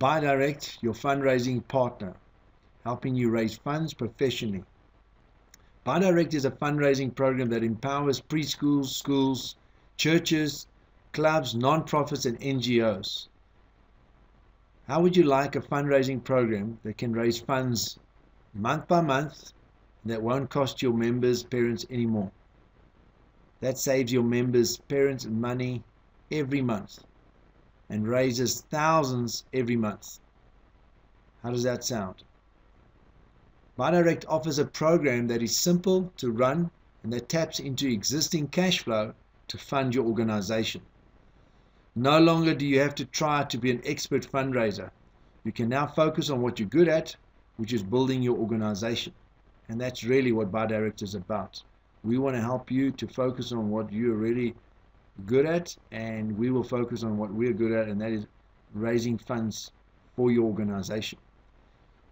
BIOMatic, your fundraising partner, helping you raise funds professionally. BIOMatic is a fundraising program that empowers preschools, schools, churches, clubs, non-profits, and NGOs. How would you like a fundraising program that can raise funds month by month that won't cost your members' parents anymore? That saves your members' parents money every month and raises thousands every month. How does that sound? BIOMatic offers a program that is simple to run and that taps into existing cash flow to fund your organization. No longer do you have to try to be an expert fundraiser. You can now focus on what you're good at, which is building your organization. And that's really what BIOMatic is about. We want to help you to focus on what you're really good at, and we will focus on what we're good at, and that is raising funds for your organization.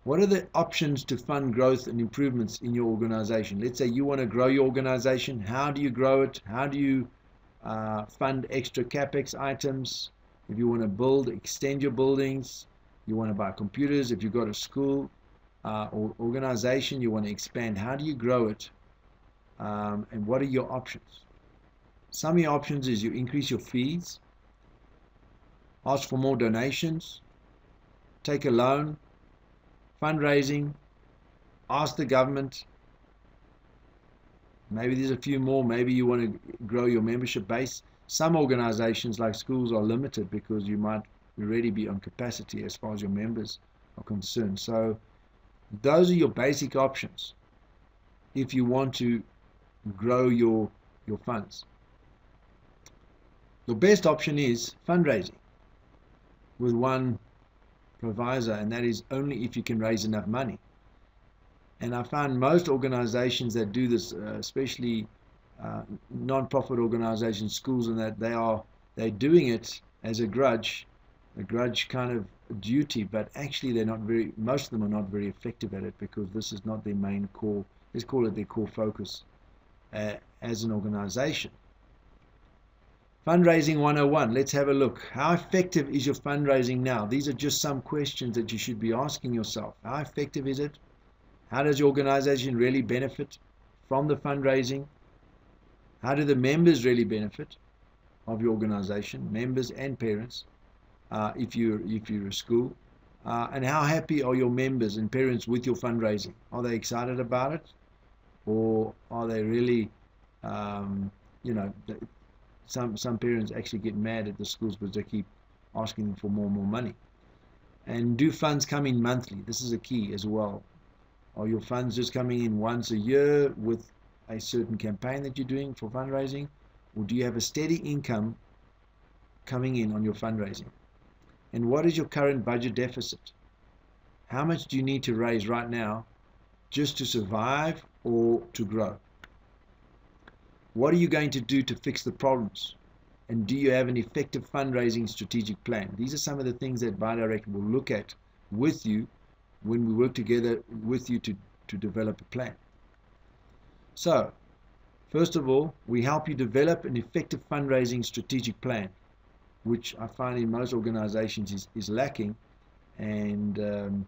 What are the options to fund growth and improvements in your organization? Let's say you want to grow your organization. How do you grow it? How do you fund extra capex items? If you want to extend your buildings, you want to buy computers, if you've got a school or organization, you want to expand. How do you grow it? And what are your options? Some of your options is you increase your fees, ask for more donations, take a loan, fundraising, ask the government. Maybe there's a few more. Maybe you want to grow your membership base. Some organizations like schools are limited because you might already be on capacity as far as your members are concerned. So those are your basic options if you want to grow your funds. The best option is fundraising with one proviso, and that is only if you can raise enough money. And I found most organizations that do this, especially non-profit organizations, schools, and that they're doing it as a grudge kind of duty, but actually most of them are not very effective at it because this is not their main core, let's call it their core focus as an organization. Fundraising 101, let's have a look. How effective is your fundraising now? These are just some questions that you should be asking yourself. How effective is it? How does your organization really benefit from the fundraising? How do the members really benefit of your organization, members and parents, if you're a school? And how happy are your members and parents with your fundraising? Are they excited about it? Or are they really, some parents actually get mad at the schools because they keep asking them for more and more money. And do funds come in monthly? This is a key as well. Are your funds just coming in once a year with a certain campaign that you're doing for fundraising? Or do you have a steady income coming in on your fundraising? And what is your current budget deficit? How much do you need to raise right now just to survive or to grow? What are you going to do to fix the problems? And do you have an effective fundraising strategic plan? These are some of the things that BIOMatic will look at with you when we work together with you to develop a plan. So, first of all, we help you develop an effective fundraising strategic plan, which I find in most organizations is lacking, and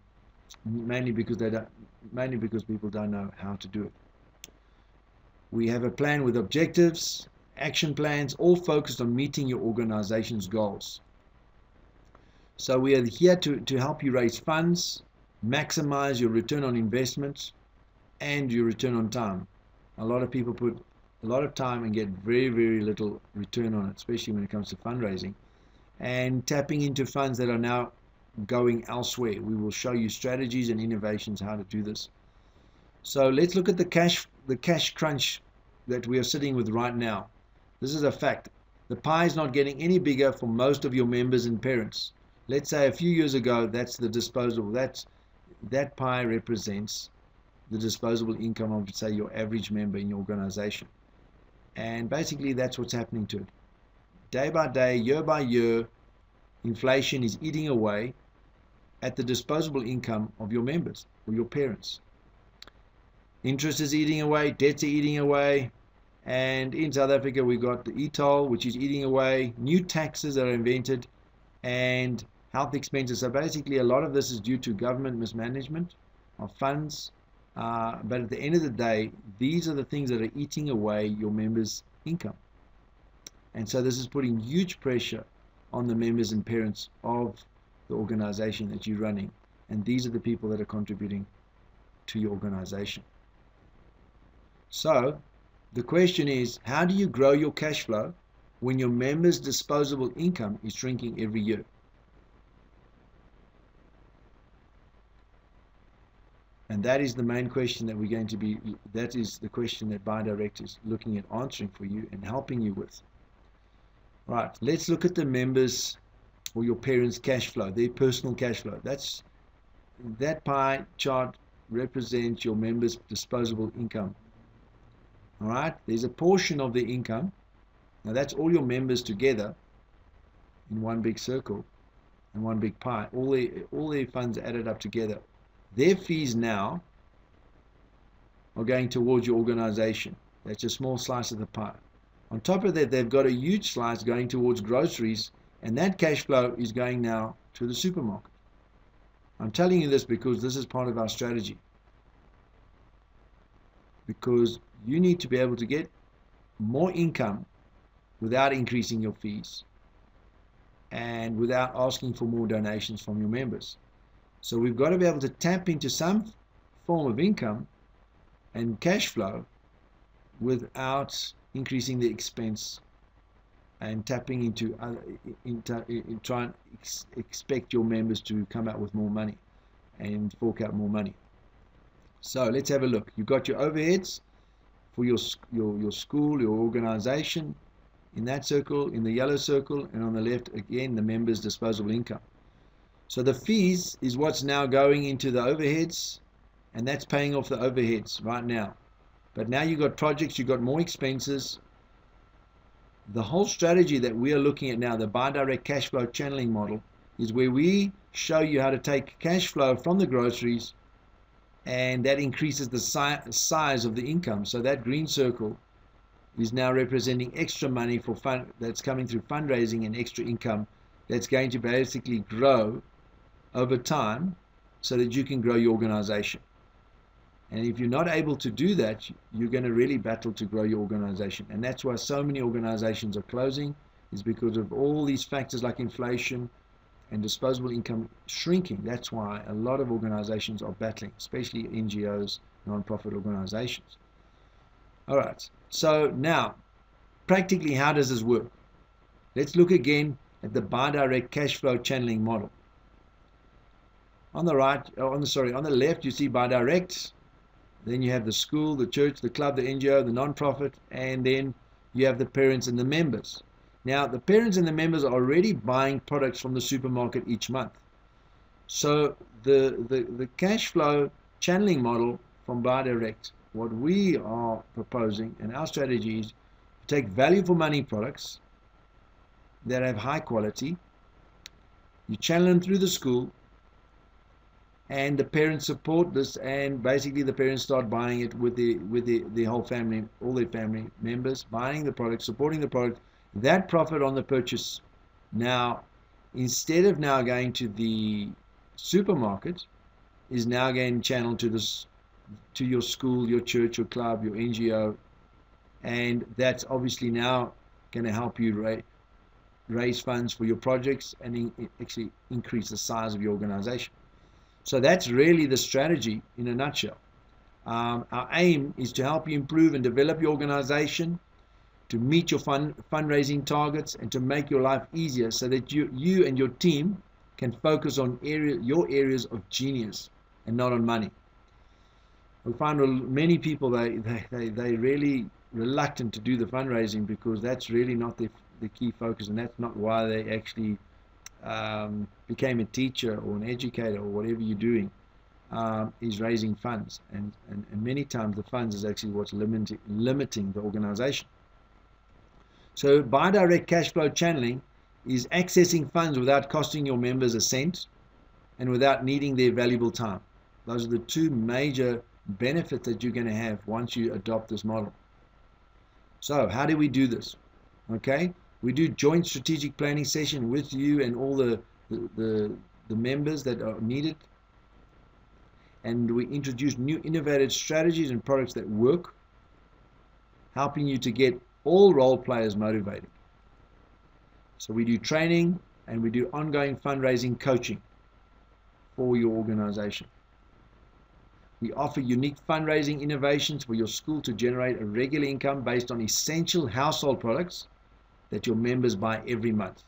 mainly because people don't know how to do it. We have a plan with objectives, action plans, all focused on meeting your organization's goals. So we are here to help you raise funds, maximize your return on investment, and your return on time. A lot of people put a lot of time and get very, very little return on it, especially when it comes to fundraising. And tapping into funds that are now going elsewhere. We will show you strategies and innovations how to do this. So let's look at the cash crunch that we are sitting with right now. This is a fact. The pie is not getting any bigger for most of your members and parents. Let's say a few years ago, that's the disposable. That pie represents the disposable income of, say, your average member in your organization. And basically, that's what's happening to it. Day by day, year by year, inflation is eating away at the disposable income of your members or your parents. Interest is eating away, debts are eating away, and in South Africa we got the e-toll, which is eating away, new taxes that are invented, and health expenses. So basically a lot of this is due to government mismanagement of funds. But at the end of the day, these are the things that are eating away your members' income. And so this is putting huge pressure on the members and parents of the organization that you're running. And these are the people that are contributing to your organization. So the question is, how do you grow your cash flow when your members' disposable income is shrinking every year? And that is the main question that we're going to be, that is the question that BIOMatic is looking at answering for you and helping you with. Right, let's look at the members or your parents' cash flow, their personal cash flow. That pie chart represents your members' disposable income. All right, there's a portion of the income. Now that's all your members together in one big circle and one big pie. All their funds added up together. Their fees now are going towards your organization. That's a small slice of the pie. On top of that, they've got a huge slice going towards groceries, and that cash flow is going now to the supermarket. I'm telling you this because this is part of our strategy. Because you need to be able to get more income without increasing your fees and without asking for more donations from your members. So we've got to be able to tap into some form of income and cash flow without increasing the expense and tapping into try and expect your members to come out with more money and fork out more money. So let's have a look. You've got your overheads for your school, your organization, in that circle, in the yellow circle, and on the left again the members' disposable income. So the fees is what's now going into the overheads, and that's paying off the overheads right now. But now you've got projects, you've got more expenses. The whole strategy that we are looking at now, the BIOMatic cash flow channeling model, is where we show you how to take cash flow from the groceries, and that increases the size of the income. So that green circle is now representing extra money for fund that's coming through fundraising and extra income that's going to basically grow over time so that you can grow your organization. And if you're not able to do that, you're going to really battle to grow your organization. And that's why so many organizations are closing, is because of all these factors like inflation and disposable income shrinking. That's why a lot of organizations are battling, especially NGOs, non-profit organizations. All right, so now, practically how does this work? Let's look again at the BIOMatic cash flow channeling model. On the right, on the left, you see BIOMatic. Then you have the school, the church, the club, the NGO, the non-profit, and then you have the parents and the members. Now, the parents and the members are already buying products from the supermarket each month. So the cash flow channeling model from BIOMatic, what we are proposing, and our strategy is to take value for money products that have high quality, you channel them through the school, and the parents support this, and basically the parents start buying it with the whole family, all their family members buying the product, supporting the product. That profit on the purchase now, instead of now going to the supermarket, is now getting channeled to your school, your church, your club, your NGO, and that's obviously now going to help you raise funds for your projects and actually increase the size of your organization. So that's really the strategy in a nutshell. Our aim is to help you improve and develop your organization, to meet your fundraising targets, and to make your life easier so that you and your team can focus on your areas of genius and not on money. We find many people, they really reluctant to do the fundraising because that's really not the key focus, and that's not why they actually became a teacher or an educator or whatever you're doing, is raising funds, and many times the funds is actually what's limiting the organization. So BIOMatic cash flow channeling is accessing funds without costing your members a cent and without needing their valuable time. Those are the two major benefits that you're going to have once you adopt this model. So how do we do this? Okay, we do joint strategic planning session with you and all the the members that are needed, and we introduce new innovative strategies and products that work, helping you to get all role players motivated. So we do training and we do ongoing fundraising coaching for your organization. We offer unique fundraising innovations for your school to generate a regular income based on essential household products that your members buy every month.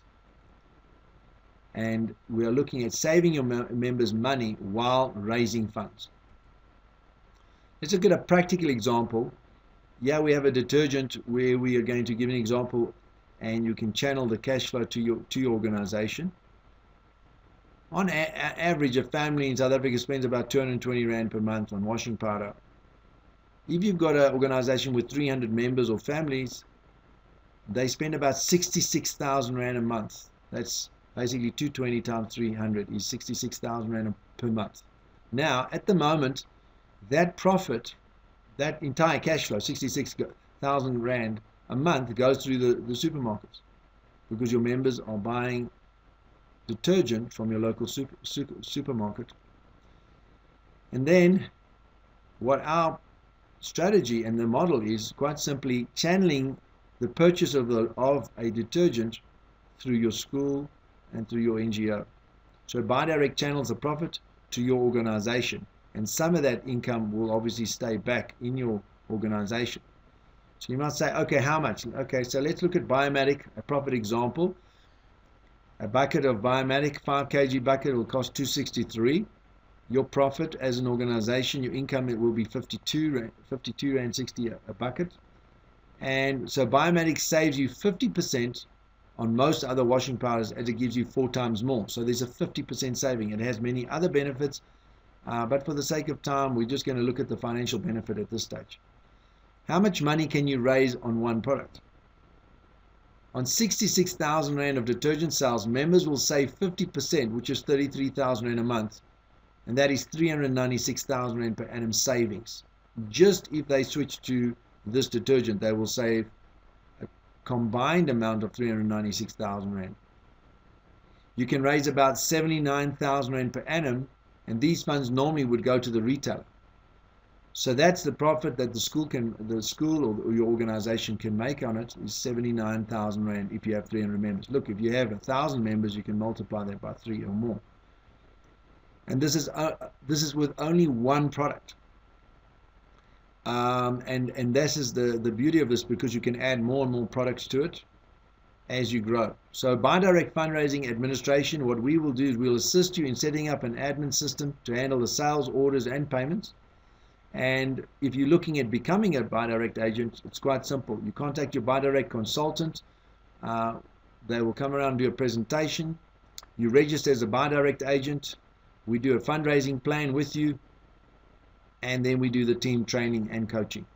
And we are looking at saving your members money while raising funds. Let's look at a practical example. Yeah, we have a detergent where we are going to give an example, and you can channel the cash flow to your organization. On average, a family in South Africa spends about 220 Rand per month on washing powder. If you've got an organization with 300 members or families, they spend about 66,000 Rand a month. That's basically 220 times 300 is 66,000 Rand per month. Now, at the moment, that profit, that entire cash flow, 66,000 Rand a month, goes through the supermarkets, because your members are buying detergent from your local supermarket. And then what our strategy and the model is, quite simply channeling the purchase of a detergent through your school and through your NGO. So BIOMatic channels the profit to your organization, and some of that income will obviously stay back in your organization. So you might say, okay, how much? Okay, so let's look at BIOMatic, a profit example. A bucket of BIOMatic, 5 kg bucket, will cost 263. Your profit as an organization, your income, it will be 52 Rand 60 a bucket. And so BIOMatic saves you 50% on most other washing powders, as it gives you 4 times more. So there's a 50% saving. It has many other benefits, but for the sake of time, we're just going to look at the financial benefit at this stage. How much money can you raise on one product? On 66,000 Rand of detergent sales, members will save 50%, which is 33,000 Rand a month, and that is 396,000 Rand per annum savings. Just if they switch to this detergent, they will save a combined amount of 396,000 Rand. You can raise about 79,000 Rand per annum, and these funds normally would go to the retailer. So that's the profit that the school or your organization can make on it, is 79,000 Rand if you have 300 members. Look, if you have 1,000 members, you can multiply that by 3 or more. And this is with only one product. And this is the beauty of this, because you can add more and more products to it as you grow. So by direct fundraising administration, what we will do is we'll assist you in setting up an admin system to handle the sales, orders, and payments. And if you're looking at becoming a BIOMatic agent, it's quite simple. You contact your BIOMatic consultant. They will come around and do a presentation. You register as a BIOMatic agent. We do a fundraising plan with you, and then we do the team training and coaching.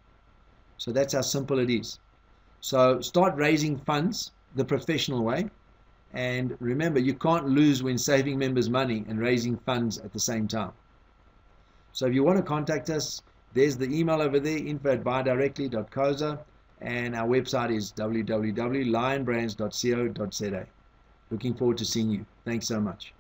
So that's how simple it is. So start raising funds the professional way. And remember, you can't lose when saving members money and raising funds at the same time. So if you want to contact us, there's the email over there, info@buydirectly.co.za, and our website is www.lionbrands.co.za. Looking forward to seeing you. Thanks so much.